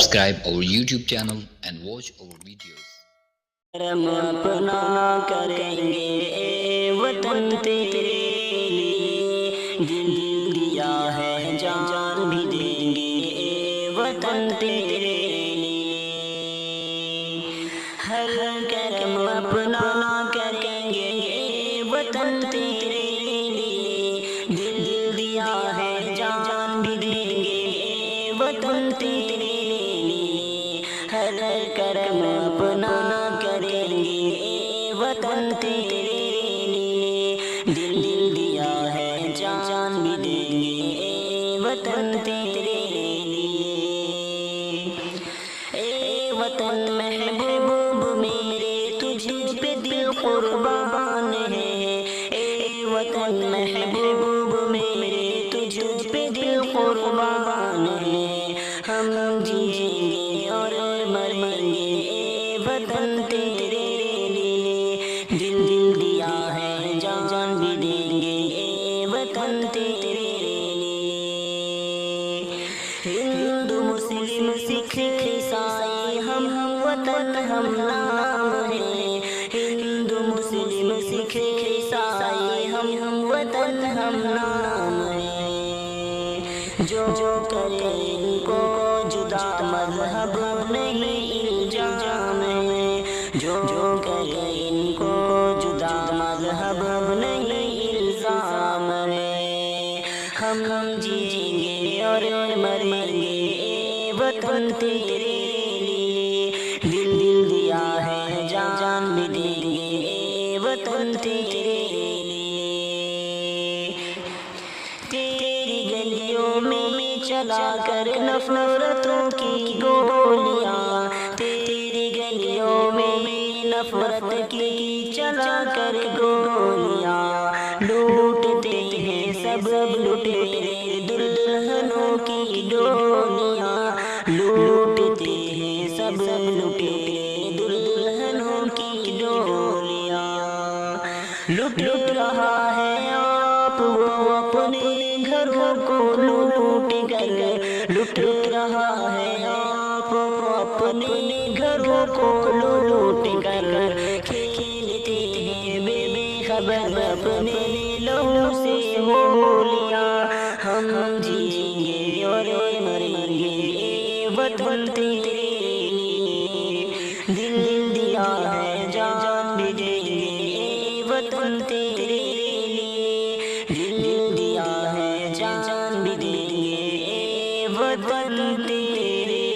subscribe our YouTube channel and watch our videos. کرم اپنا کریں گے وطن تیرے لیے، دل دیا ہے جان بھی دیں گے وطن تیرے لیے، ہر کرم اپنا کریں گے وطن تیرے لیے، دل دیا ہے جان بھی دیں گے وطن تیرے لیے، ہر کرم اپنا کریں گے وطن تیرے لیے، دل دیا ہے جان بھی دیں گے وطن تیرے لیے۔ اے وطن محبوب میرے تجھ پہ دل قربان ہے، اے وطن محبوب میرے تجھ پہ دل قربان ہے، ہم جیئیں گے اور مریں گے وطن تیرے لیے، دل دیا ہے جان بھی دیں گے وطن تیرے لیے۔ ہندو مسلم سکھ عیسائی ہم وطن ہم نام ہیں، ہندو مسلم سکھ عیسائی ہم وطن ہم نام ہیں، جو کرے ان کو جدا مذہب نہیں الزام ہے، جو کرے ان کو جدا مذہب نہیں الزام ہے، ہم جیئیں گے اور مریں گے وطن تیرے لیے، دل دیا ہے جان بھی دیں گے وطن تیرے لیے۔ تیری گلیوں میں چلا کر نفرتوں کی گولیاں، تیری گلیوں میں نفرت کی چلا کر گولیاں، لوٹتے ہیں سب لٹیرے دلہنوں کی ڈولیاں، لوٹتے ہیں سب لٹیرے دلہنوں کی ڈولیاں، لٹ رہا ہے آپ وہ اپنے گھروں کو لوٹ کر، لٹ رہا ہے آپ وہ اپنے گھروں کو لوٹ کر، کھیلتے ہیں بے خبر اپنے لہو سے ہولیاں، ہم جیئیں گے اور مریں گے وطن تیرے لیے، دل دیا ہے جان بھی دیں گے وطن تیرے لیے، دل دیا ہے جان بھی دیں گے وطن تیرے